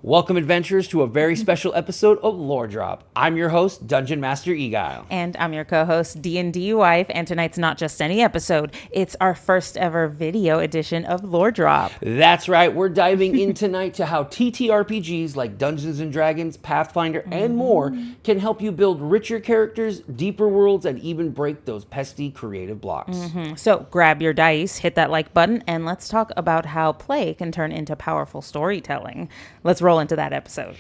Welcome, adventurers, to a very special episode of Lore Drop. I'm your host, Dungeon Master Eguile. And I'm your co-host, DnDWife, and tonight's not just any episode, it's our first ever video edition of Lore Drop. That's right, we're diving in tonight to how TTRPGs like Dungeons and Dragons, Pathfinder, and more can help you build richer characters, deeper worlds, and even break those pesky creative blocks. So grab your dice, hit that like button, and let's talk about how play can turn into powerful storytelling. Let's roll into that episode.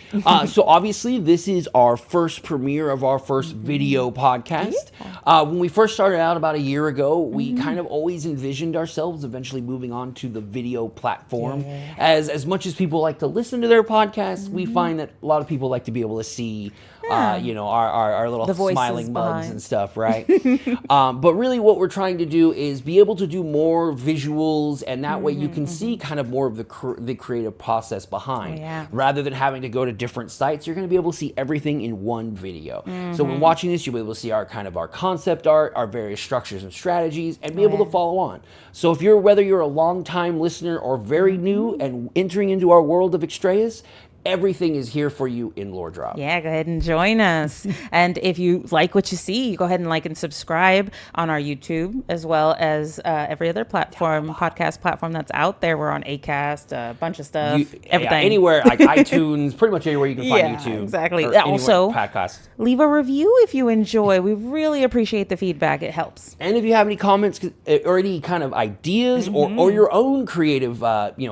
So obviously, this is our first premiere of our first video podcast. When we first started out about a year ago, we kind of always envisioned ourselves eventually moving on to the video platform. As much as people like to listen to their podcasts, we find that a lot of people like to be able to see our little smiling mugs and stuff, right? But really what we're trying to do is be able to do more visuals, and that way you can see kind of more of the creative process behind. Rather than having to go to different sites, you're going to be able to see everything in one video. So when watching this, you'll be able to see our concept art, our various structures and strategies, and be able to follow on. So if whether you're a long-time listener or very new and entering into our world of Extrayus, everything is here for you in Lore Drop. Yeah, go ahead and join us. And if you like what you see, go ahead and like and subscribe on our YouTube, as well as every other podcast platform that's out there. We're on Acast, a bunch of stuff, everything. Anywhere, like iTunes, pretty much anywhere you can find YouTube. Exactly. Also, podcasts. Leave a review if you enjoy. We really appreciate the feedback. It helps. And if you have any comments or any kind of ideas or your own creative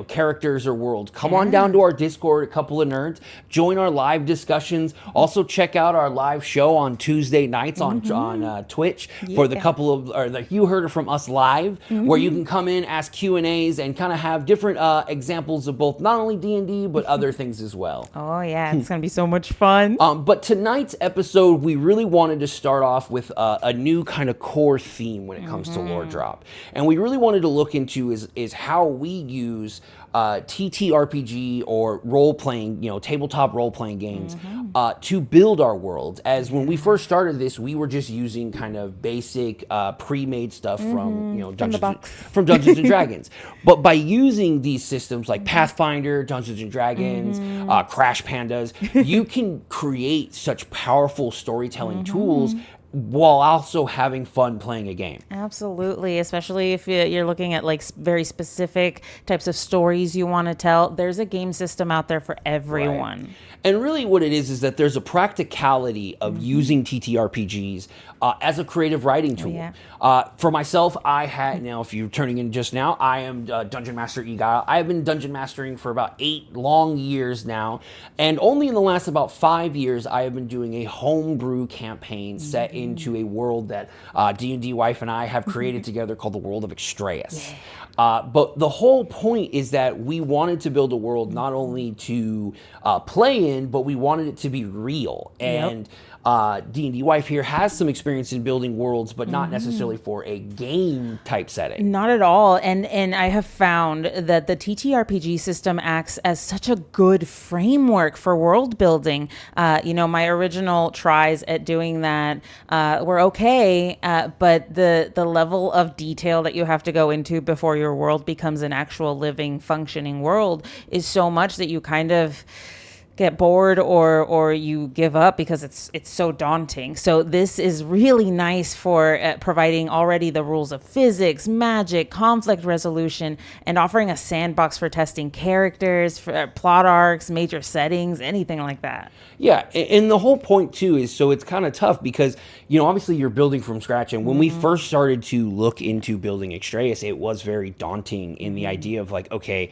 characters or worlds, come on down to our Discord, a couple of nerds, join our live discussions. Also check out our live show on Tuesday nights on Twitch for the couple of, or like you heard it from us live, where you can come in, ask Q&As, and kind of have different examples of both not only D&D but other things as well. Oh yeah, it's gonna be so much fun. But tonight's episode, we really wanted to start off with a new kind of core theme when it comes to Lore Drop, and we really wanted to look into is how we use TTRPG or role-playing, tabletop role-playing games to build our worlds. As when we first started this, we were just using kind of basic pre-made stuff from Dungeons and Dragons. But by using these systems like Pathfinder, Dungeons and Dragons, Crash Pandas, you can create such powerful storytelling tools while also having fun playing a game. Absolutely, especially if you're looking at like very specific types of stories you want to tell. There's a game system out there for everyone. Right. And really what it is that there's a practicality of using TTRPGs as a creative writing tool. For myself, now if you're turning in just now, I am Dungeon Master Eguile. I have been dungeon mastering for about 8 long years now, and only in the last about 5 years I have been doing a homebrew campaign set into a world that DnDWife and I have created together called the world of Extrayus. But the whole point is that we wanted to build a world not only to play in, but we wanted it to be real. And DnDWife here has some experience in building worlds, but not necessarily for a game type setting. Not at all. And I have found that the TTRPG system acts as such a good framework for world building. My original tries at doing that were okay, but the level of detail that you have to go into before your world becomes an actual living, functioning world is so much that you kind of get bored or you give up because it's so daunting. So this is really nice for providing already the rules of physics, magic, conflict resolution, and offering a sandbox for testing characters, for plot arcs, major settings, anything like that. Yeah, and the whole point too is, so it's kind of tough because, obviously you're building from scratch. And when we first started to look into building Extrayus, it was very daunting in the idea of like, okay,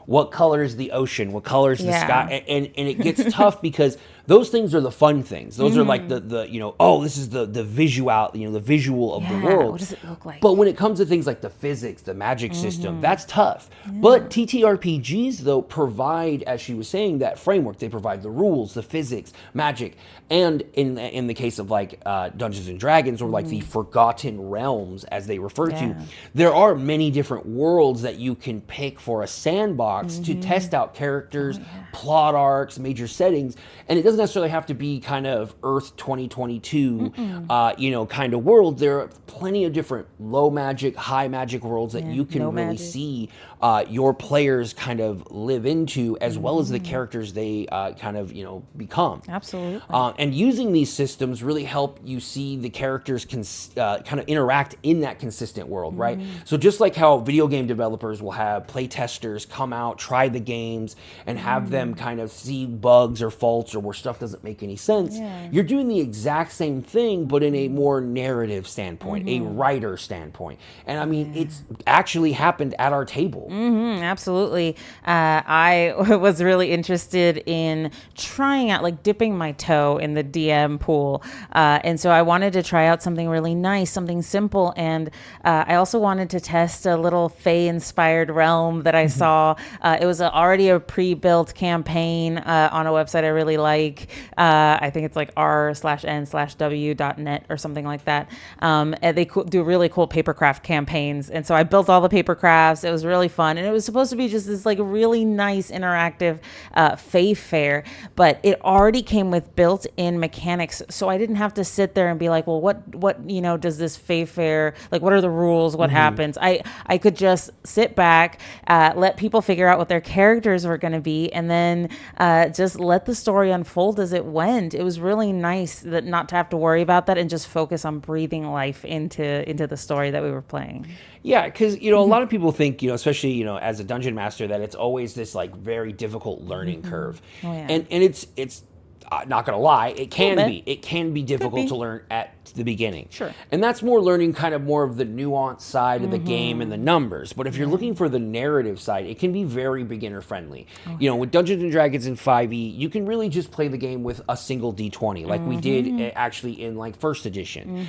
what color is the ocean? What color is the sky? And it gets tough because those things are the fun things. Those are like the this is the visual, the visual of the world. What does it look like? But when it comes to things like the physics, the magic system, that's tough. But TTRPGs, though, provide, as she was saying, that framework. They provide the rules, the physics, magic, and in the case of like Dungeons and Dragons, or like the Forgotten Realms, as they refer to, there are many different worlds that you can pick for a sandbox to test out characters, plot arcs, major settings, and it doesn't necessarily have to be kind of Earth 2022, kind of world. There are plenty of different low magic, high magic worlds that you can really see your players kind of live into, as well as the characters they kind of become. Absolutely. And using these systems really help you see the characters kind of interact in that consistent world, right? So just like how video game developers will have play testers come out, try the games, and have them kind of see bugs or faults or where stuff doesn't make any sense, you're doing the exact same thing, but in a more narrative standpoint, a writer standpoint. And I mean, it's actually happened at our table. Absolutely. I was really interested in trying out, like dipping my toe in the DM pool. And so I wanted to try out something really nice, something simple. And I also wanted to test a little Fae-inspired realm that I saw. It was already a pre-built campaign on a website I really like. I think it's like r/n/w.net or something like that. And they do really cool papercraft campaigns. And so I built all the papercrafts. It was really fun. And it was supposed to be just this like really nice interactive Fae fair, but it already came with built-in mechanics. So I didn't have to sit there and be like, well, what does this Fae fair, like what are the rules? What happens? I could just sit back, let people figure out what their characters were going to be, and then just let the story unfold as it went. It was really nice that not to have to worry about that and just focus on breathing life into the story that we were playing. Yeah, because a lot of people think, especially as a dungeon master, that it's always this like very difficult learning curve, and it's not gonna lie, it can be difficult to learn at the beginning. Sure. And that's more learning kind of more of the nuanced side of the game and the numbers. But if you're looking for the narrative side, it can be very beginner friendly. With Dungeons and Dragons and 5e, you can really just play the game with a single D20, like we did actually in like first edition.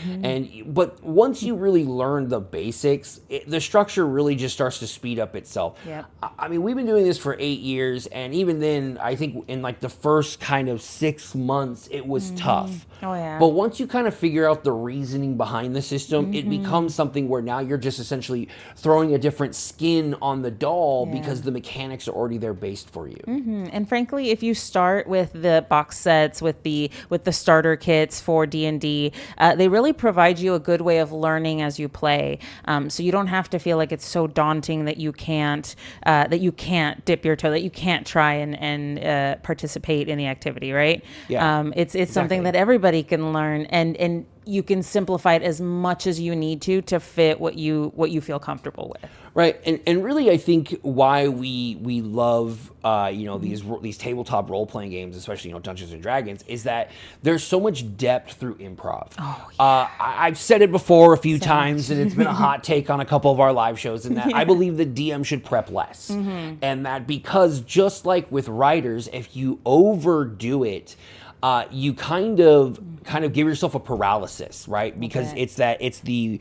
But once you really learn the basics, the structure really just starts to speed up itself. Yep. I mean, we've been doing this for 8 years, and even then, I think in like the first kind of 6 months, it was tough. Oh, yeah. But once you kind of figure out the reasoning behind the system, it becomes something where now you're just essentially throwing a different skin on the doll because the mechanics are already there based for you. And frankly, if you start with the box sets, with the starter kits for D&D, they really provide you a good way of learning as you play. So you don't have to feel like it's so daunting that you can't dip your toe, that you can't try and participate in the activity, right? Yeah, it's something that everybody can learn, and you can simplify it as much as you need to fit what you feel comfortable with. Right, and really, I think why we love these tabletop role playing games, especially Dungeons and Dragons, is that there's so much depth through improv. I've said it before a few times, and it's been a hot take on a couple of our live shows, and that I believe the DM should prep less, and that because just like with writers, if you overdo it, you kind of give yourself a paralysis, right? Because it's the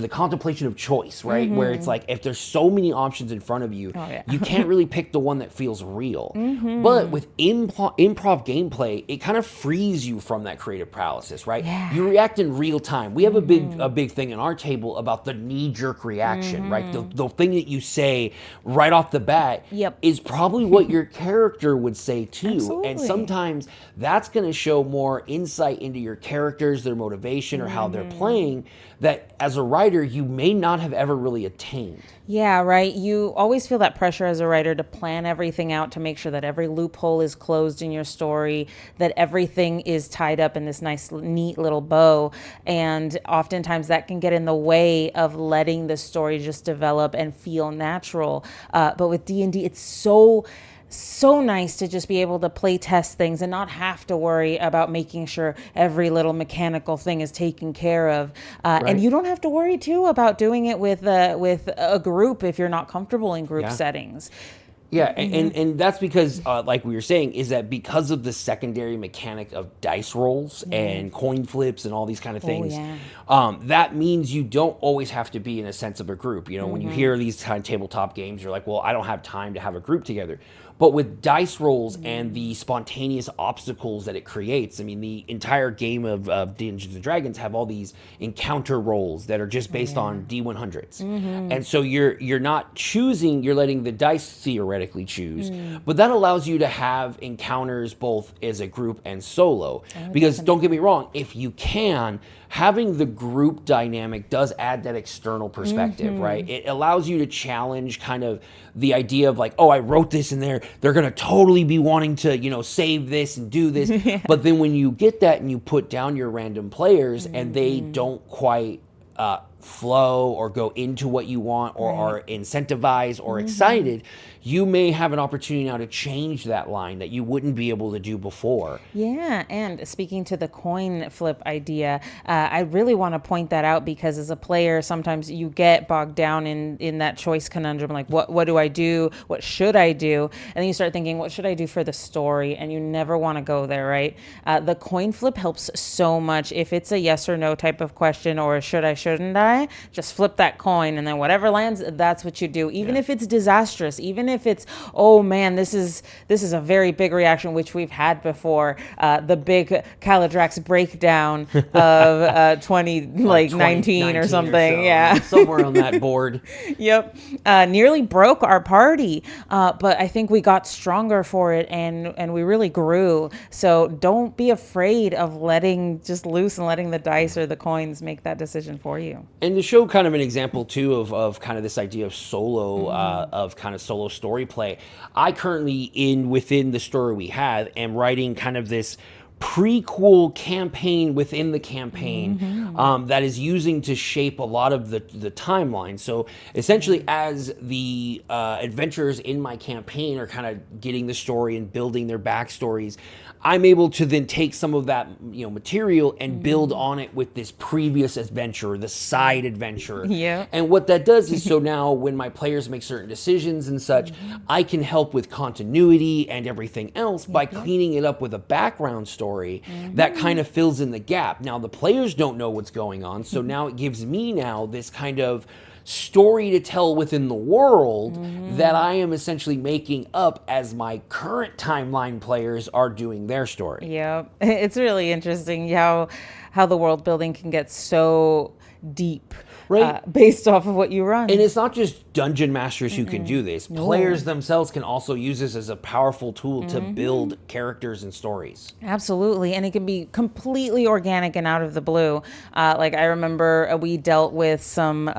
contemplation of choice, right? Where it's like if there's so many options in front of you, you can't really pick the one that feels real. But with improv gameplay, it kind of frees you from that creative paralysis, right? You react in real time. We have a big thing in our table about the knee-jerk reaction, right? The thing that you say right off the bat is probably what your character would say too. Absolutely. And sometimes that's going to show more insight into your characters, their motivation, or how they're playing, that as a writer you may not have ever really attained. Yeah, right. You always feel that pressure as a writer to plan everything out, to make sure that every loophole is closed in your story, that everything is tied up in this nice, neat little bow. And oftentimes that can get in the way of letting the story just develop and feel natural. But with D&D, it's so nice to just be able to play test things and not have to worry about making sure every little mechanical thing is taken care of. And you don't have to worry too about doing it with a group if you're not comfortable in group settings. Yeah, and that's because, like we were saying, is that because of the secondary mechanic of dice rolls and coin flips and all these kind of things, that means you don't always have to be in a sense of a group. When you hear these kind of tabletop games, you're like, well, I don't have time to have a group together. But with dice rolls and the spontaneous obstacles that it creates, I mean, the entire game of Dungeons and Dragons have all these encounter rolls that are just based on D100s. And so you're not choosing, you're letting the dice theoretically choose. But that allows you to have encounters both as a group and solo. Because don't get me wrong, if you can, having the group dynamic does add that external perspective, right? It allows you to challenge kind of the idea of like, oh, I wrote this in there. They're going to totally be wanting to, you know, save this and do this. But then when you get that and you put down your random players and they don't quite flow or go into what you want or are incentivized or excited, you may have an opportunity now to change that line that you wouldn't be able to do before. Yeah, and speaking to the coin flip idea, I really want to point that out because as a player, sometimes you get bogged down in that choice conundrum, like what do I do? What should I do? And then you start thinking, what should I do for the story? And you never want to go there, right? The coin flip helps so much. If it's a yes or no type of question or should I, shouldn't I, just flip that coin and then whatever lands, that's what you do. Even if it's disastrous, even if it's, oh man, this is a very big reaction, which we've had before. The big Caladrax breakdown of 2019 or something. So, yeah. Somewhere on that board. Yep. Nearly broke our party. But I think we got stronger for it and we really grew. So don't be afraid of letting just loose and letting the dice or the coins make that decision for you. And to show kind of an example too of kind of this idea of solo, of kind of solo story play, I currently within the story we have am writing kind of this prequel campaign within the campaign that is using to shape a lot of the timeline. So essentially, as the adventurers in my campaign are kind of getting the story and building their backstories, I'm able to then take some of that material and build on it with this previous adventure, the side adventure. Yeah. And what that does is so now when my players make certain decisions and such, I can help with continuity and everything else by cleaning it up with a background story that kind of fills in the gap. Now the players don't know what's going on, so now it gives me now this kind of story to tell within the world that I am essentially making up as my current timeline players are doing their story. Yeah, it's really interesting how the world building can get so deep. Right. Based off of what you run. And it's not just dungeon masters who can do this. Players themselves can also use this as a powerful tool to build characters and stories. Absolutely. And it can be completely organic and out of the blue. Like I remember we dealt with some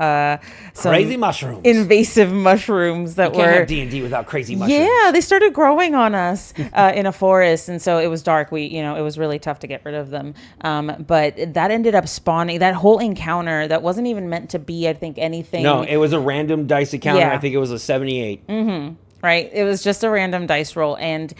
crazy mushrooms. Invasive mushrooms that you can't have D&D without crazy mushrooms. Yeah, they started growing on us in a forest. And so it was dark. It was really tough to get rid of them. But that ended up spawning, that whole encounter that wasn't even meant to be, I think, anything. No, it was a random dice encounter. I think it was a 78. Right. It was just a random dice roll. And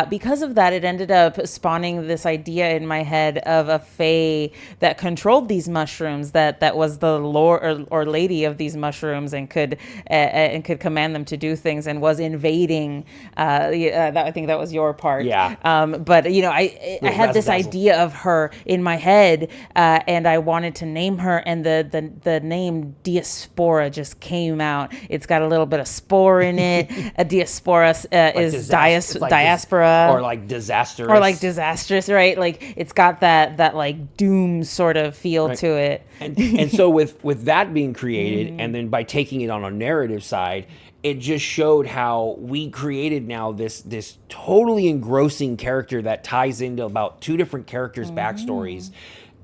because of that, it ended up spawning this idea in my head of a fae that controlled these mushrooms, that was the lord or lady of these mushrooms and could command them to do things and was invading. I think that was your part. Yeah. But, I had this idea of her in my head and I wanted to name her. And the name Diaspora just came out. It's got a little bit of spore in it. Diaspora is diaspora or like disastrous right? Like it's got that like doom sort of feel to it. And so with that being created and then by taking it on a narrative side, it just showed how we created now this totally engrossing character that ties into about two different characters' backstories.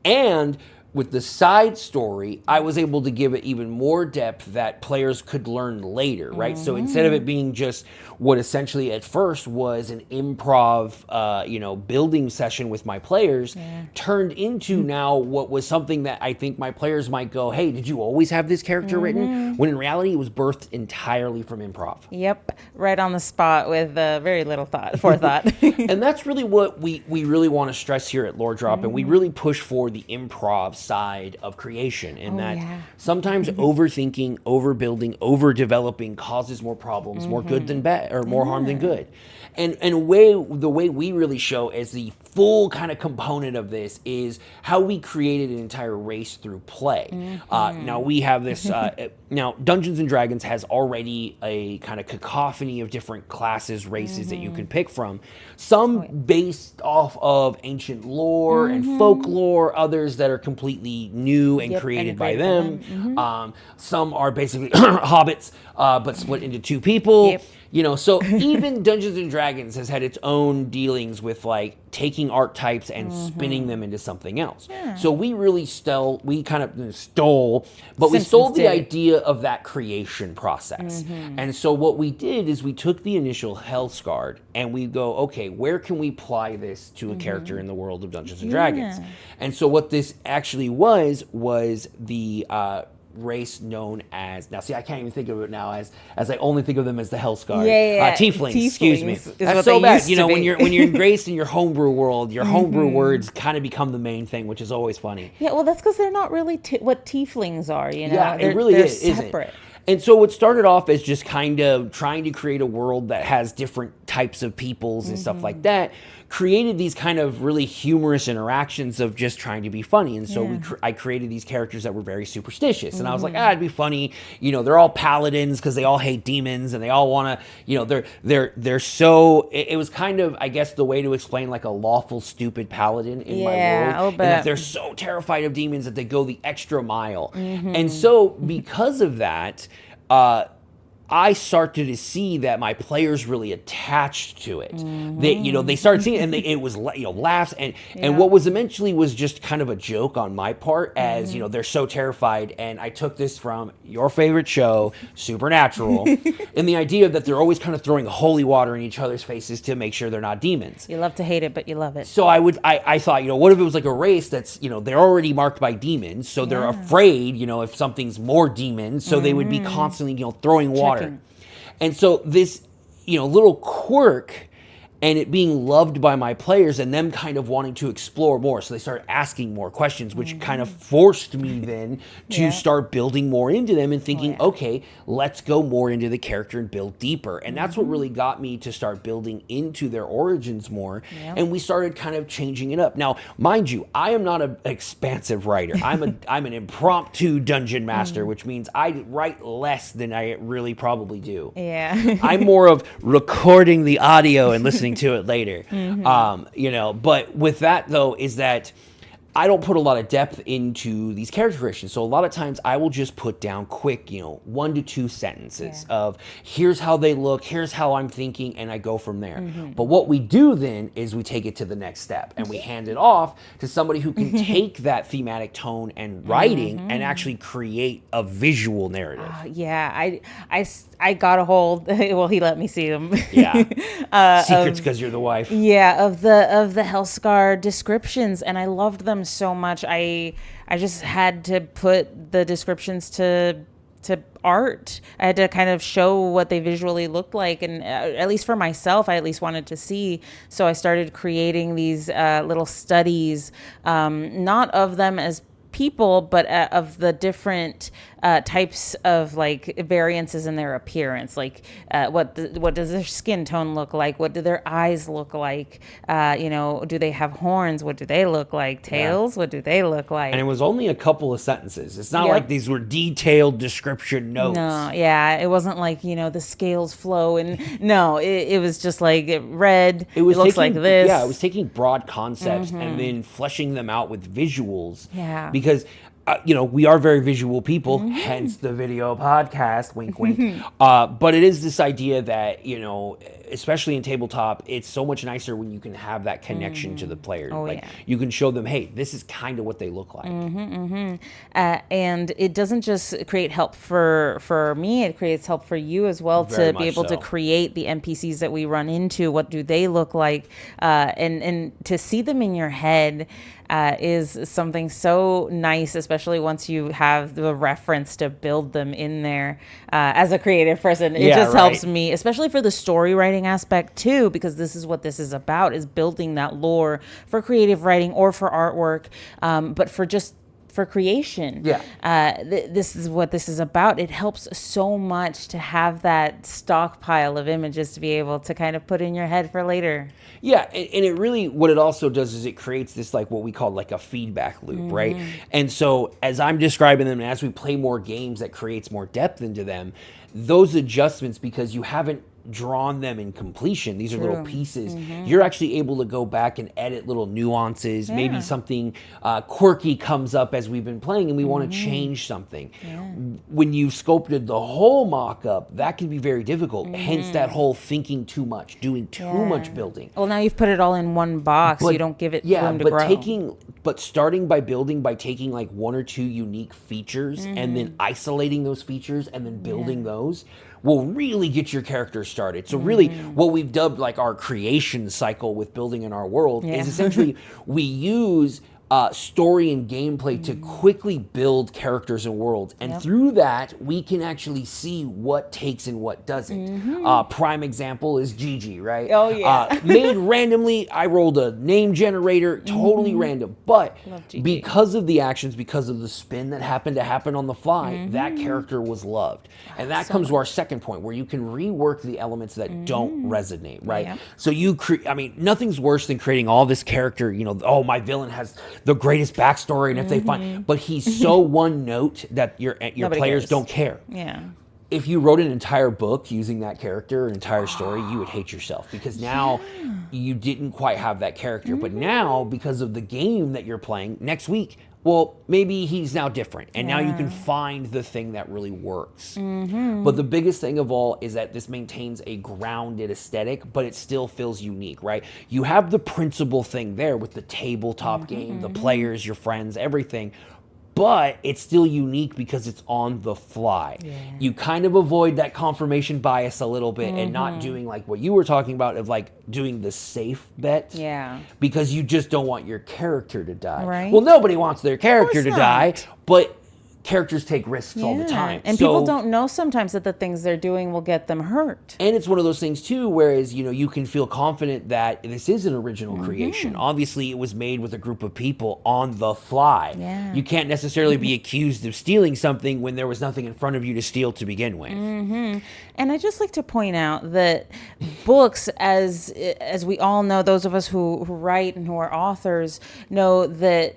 And with the side story, I was able to give it even more depth that players could learn later, right? So instead of it being just what essentially at first was an improv, building session with my players, turned into now what was something that I think my players might go, hey, did you always have this character written? When in reality, it was birthed entirely from improv. Yep, right on the spot with very little forethought. And that's really what we really want to stress here at Lore Drop, and we really push for the improv side of creation, and sometimes overthinking, overbuilding, overdeveloping causes more problems, more good than bad, or more harm than good. And the way we really show as the full kind of component of this is how we created an entire race through play. Now we have this, now Dungeons and Dragons has already a kind of cacophony of different classes, races that you can pick from. Some based off of ancient lore and folklore, others that are completely new and created by them. Some are basically hobbits, but split into two people. You know, so even Dungeons and Dragons has had its own dealings with like taking archetypes and spinning them into something else. So we really stole the idea of that creation process. And so what we did is we took the initial Hellscarred and we go, okay, where can we apply this to a character in the world of Dungeons and Dragons? And so what this actually was the race known as, now see, I can't even think of it now as I only think of them as the Hellscarred. Tieflings, excuse me. That's so bad. You know, when you're engraced in your homebrew world, your homebrew words kind of become the main thing, which is always funny. Yeah, well, that's because they're not really what tieflings are, you know? Yeah, it really they're is, separate. isn't it? And so what started off as just kind of trying to create a world that has different types of peoples and stuff like that, created these kind of really humorous interactions of just trying to be funny. And so I created these characters that were very superstitious. And I was like, it'd be funny. You know, they're all paladins because they all hate demons and they all want to, you know, they're so, it was kind of, I guess, the way to explain like a lawful stupid paladin in my world. And that they're so terrified of demons that they go the extra mile. And so because of that, I started to see that my players really attached to it. They, you know, they started seeing it, and it was, you know, laughs and what was eventually was just kind of a joke on my part, as you know, they're so terrified. And I took this from your favorite show, Supernatural, and the idea that they're always kind of throwing holy water in each other's faces to make sure they're not demons. You love to hate it, but you love it. So I thought, you know, what if it was like a race that's, you know, they're already marked by demons, so they're afraid, you know, if something's more demons, so they would be constantly, you know, throwing water. And so this, you know, little quirk and it being loved by my players and them kind of wanting to explore more. So they started asking more questions, which kind of forced me then to start building more into them and thinking, okay, let's go more into the character and build deeper. And that's what really got me to start building into their origins more. And we started kind of changing it up. Now, mind you, I am not an expansive writer. I'm an impromptu dungeon master, which means I write less than I really probably do. I'm more of recording the audio and listening to it later. You know, but with that though, is that I don't put a lot of depth into these character creations. So a lot of times I will just put down quick, you know, 1 to 2 sentences of here's how they look, here's how I'm thinking, and I go from there. But what we do then is we take it to the next step and we hand it off to somebody who can take that thematic tone and writing and actually create a visual narrative. I got a hold. Well, he let me see them. Secrets because you're the wife. Of the Hellscarred descriptions, and I loved them so much. I just had to put the descriptions to art. I had to kind of show what they visually looked like, and at least for myself, I at least wanted to see. So I started creating these little studies, not of them as people, but of the different types of like variances in their appearance, like what does their skin tone look like, what do their eyes look like, you know, do they have horns, what do they look like, tails, what do they look like. And it was only a couple of sentences. It's not like these were detailed description notes. It wasn't like, you know, the scales flow, and it was just like it looks like this. It was taking broad concepts and then fleshing them out with visuals. Because you know, we are very visual people, hence the video podcast, wink, wink. But it is this idea that, you know, especially in tabletop, it's so much nicer when you can have that connection to the player. You can show them, hey, this is kind of what they look like. And it doesn't just create help for me, it creates help for you as well, to be able to create the NPCs that we run into. What do they look like? And to see them in your head is something so nice, especially once you have the reference to build them in there. As a creative person, it just helps me, especially for the story writing aspect too, because this is what this is about, is building that lore for creative writing or for artwork, but for just for creation. This is what this is about. It helps so much to have that stockpile of images to be able to kind of put in your head for later. Yeah, and it really, what it also does is it creates this, like, what we call like a feedback loop, right? And so as I'm describing them, and as we play more games, that creates more depth into them, those adjustments, because you haven't drawn them in completion, these are little pieces, you're actually able to go back and edit little nuances. Maybe something quirky comes up as we've been playing and we want to change something. When you sculpted the whole mock-up, that can be very difficult. Hence that whole thinking too much, doing too much building. Well, now you've put it all in one box. You don't give it room to grow. But starting by building, by taking like one or two unique features and then isolating those features and then building those, will really get your character started. So really what we've dubbed like our creation cycle with building in our world is essentially we use story and gameplay to quickly build characters and worlds. And through that, we can actually see what takes and what doesn't. Prime example is Gigi, right? Oh, yeah. Made randomly. I rolled a name generator, totally random. But because of the actions, because of the spin that happened to happen on the fly, that character was loved. And that comes to our second point, where you can rework the elements that don't resonate, right? So you nothing's worse than creating all this character, oh, my villain has the greatest backstory, and if they find, but he's so one note that your players don't care. If you wrote an entire book using that character, an entire story, you would hate yourself, because now you didn't quite have that character. But now, because of the game that you're playing next week, well, maybe he's now different, and now you can find the thing that really works. But the biggest thing of all is that this maintains a grounded aesthetic, but it still feels unique, right? You have the principal thing there with the tabletop game, the players, your friends, everything, but it's still unique because it's on the fly. You kind of avoid that confirmation bias a little bit and not doing like what you were talking about of like doing the safe bet. Because you just don't want your character to die. Well, nobody wants their character to die, but characters take risks all the time. And people don't know sometimes that the things they're doing will get them hurt. And it's one of those things too, whereas, you can feel confident that this is an original creation. Obviously, it was made with a group of people on the fly. You can't necessarily be accused of stealing something when there was nothing in front of you to steal to begin with. And I just like to point out that books, as we all know, those of us who write and who are authors know that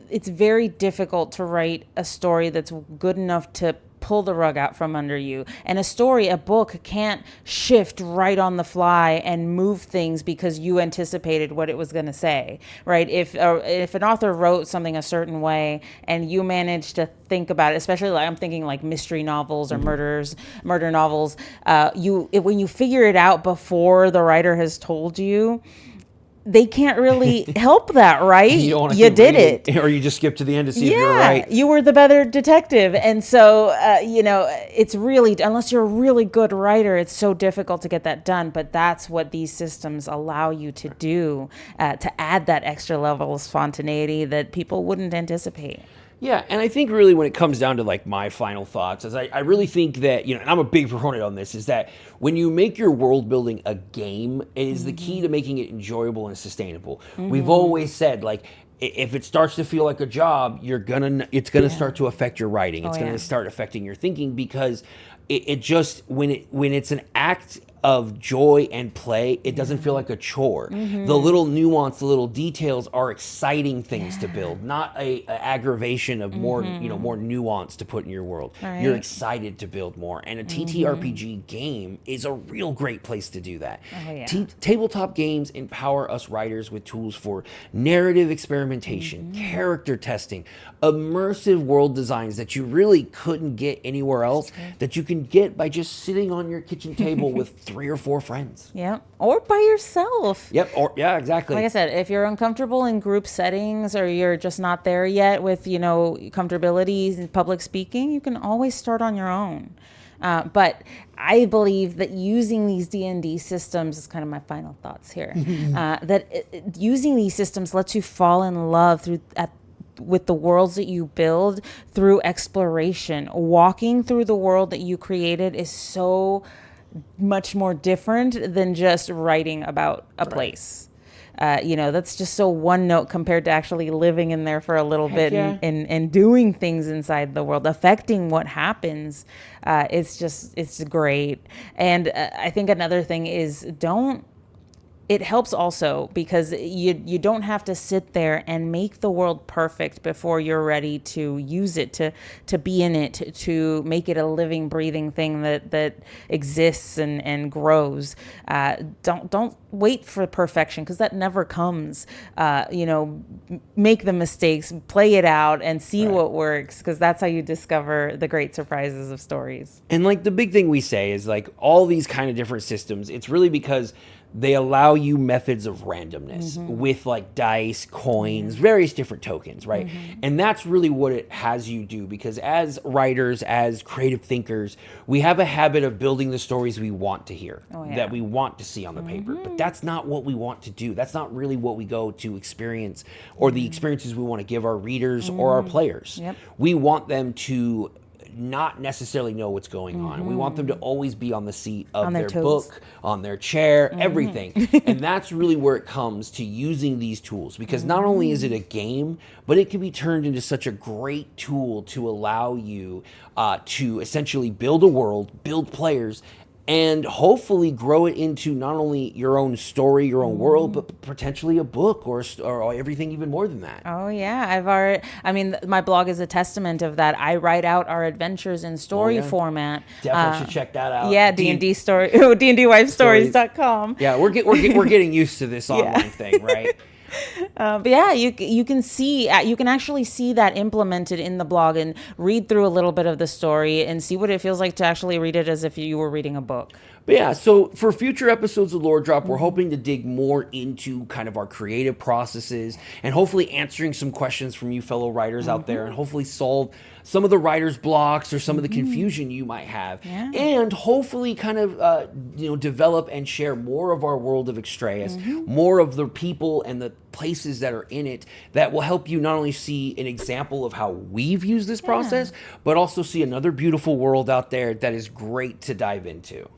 it's very difficult to write a story that's good enough to pull the rug out from under you. And a book can't shift right on the fly and move things because you anticipated what it was going to say, right? If an author wrote something a certain way and you managed to think about it, especially I'm thinking like mystery novels or murder novels, when you figure it out before the writer has told you, they can't really help that, right? You did it. Or you just skip to the end to see if you're right. You were the better detective. And so, it's really, unless you're a really good writer, it's so difficult to get that done. But that's what these systems allow you to do, to add that extra level of spontaneity that people wouldn't anticipate. Yeah, and I think really when it comes down to like my final thoughts is I really think that, and I'm a big proponent on this, is that when you make your world building a game, it is the key to making it enjoyable and sustainable. We've always said, like, if it starts to feel like a job, it's gonna start to affect your writing. It's gonna start affecting your thinking, because it just, when it's an act of joy and play, it doesn't feel like a chore. The little nuance, the little details are exciting things to build, not a aggravation of more, more nuance to put in your world. You're excited to build more, and a TTRPG game is a real great place to do that. Tabletop games empower us writers with tools for narrative experimentation, character testing, immersive world designs that you really couldn't get anywhere else, that you can get by just sitting on your kitchen table with 3 or 4 friends. Or by yourself. Exactly. Like I said, if you're uncomfortable in group settings, or you're just not there yet with, comfortability in public speaking, you can always start on your own. But I believe that using these D&D systems is kind of my final thoughts here. Using these systems lets you fall in love with the worlds that you build through exploration. Walking through the world that you created is so much more different than just writing about a place. that's just so one note compared to actually living in there for a little bit and doing things inside the world, affecting what happens. It's great. And I think another thing is it helps also because you don't have to sit there and make the world perfect before you're ready to use it, to be in it, to make it a living, breathing thing that exists and grows. Don't wait for perfection because that never comes. Make the mistakes, play it out, and see what works, because that's how you discover the great surprises of stories. And like the big thing we say is like all these kind of different systems, it's really because they allow you methods of randomness with like dice, coins, various different tokens, right? And that's really what it has you do, because as writers, as creative thinkers, we have a habit of building the stories we want to hear, that we want to see on the paper. But that's not what we want to do. That's not really what we go to experience, or the experiences we want to give our readers or our players. We want them to not necessarily know what's going on. We want them to always be on the seat of their book, on their chair, everything. And that's really where it comes to using these tools, because not only is it a game, but it can be turned into such a great tool to allow you to essentially build a world, build players, and hopefully grow it into not only your own story, your own world, but potentially a book or everything even more than that. Oh yeah, my blog is a testament of that. I write out our adventures in story format. Definitely should check that out. Yeah, D&D story, DnDWife.com. Yeah, we're getting used to this online thing, right? But yeah, you can actually see that implemented in the blog and read through a little bit of the story and see what it feels like to actually read it as if you were reading a book. But yeah, so for future episodes of Lore Drop, we're hoping to dig more into kind of our creative processes and hopefully answering some questions from you fellow writers out there, and hopefully solve some of the writer's blocks or some of the confusion you might have, and hopefully kind of develop and share more of our world of Extrayus, more of the people and the places that are in it that will help you not only see an example of how we've used this process, but also see another beautiful world out there that is great to dive into.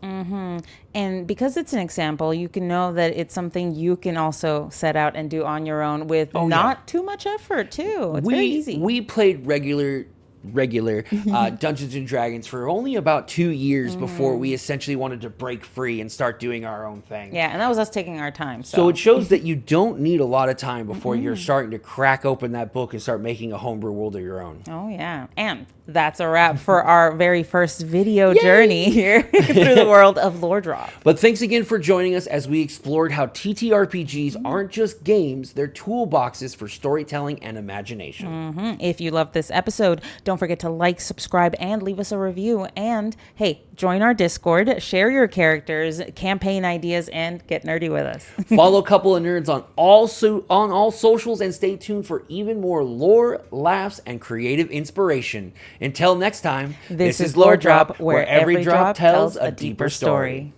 And because it's an example, you can know that it's something you can also set out and do on your own with not too much effort too. It's very easy. We played regular Dungeons and Dragons for only about 2 years before we essentially wanted to break free and start doing our own thing. Yeah, and that was us taking our time. So it shows that you don't need a lot of time before you're starting to crack open that book and start making a homebrew world of your own. Oh yeah, and that's a wrap for our very first video journey here through the world of Lore Drop. But thanks again for joining us as we explored how TTRPGs aren't just games, they're toolboxes for storytelling and imagination. If you loved this episode, don't forget to like, subscribe, and leave us a review. And hey, join our Discord, share your characters, campaign ideas, and get nerdy with us. Follow Couple of Nerds on all socials, and stay tuned for even more lore, laughs, and creative inspiration. Until next time, this is Lore Drop, where every drop tells a deeper story.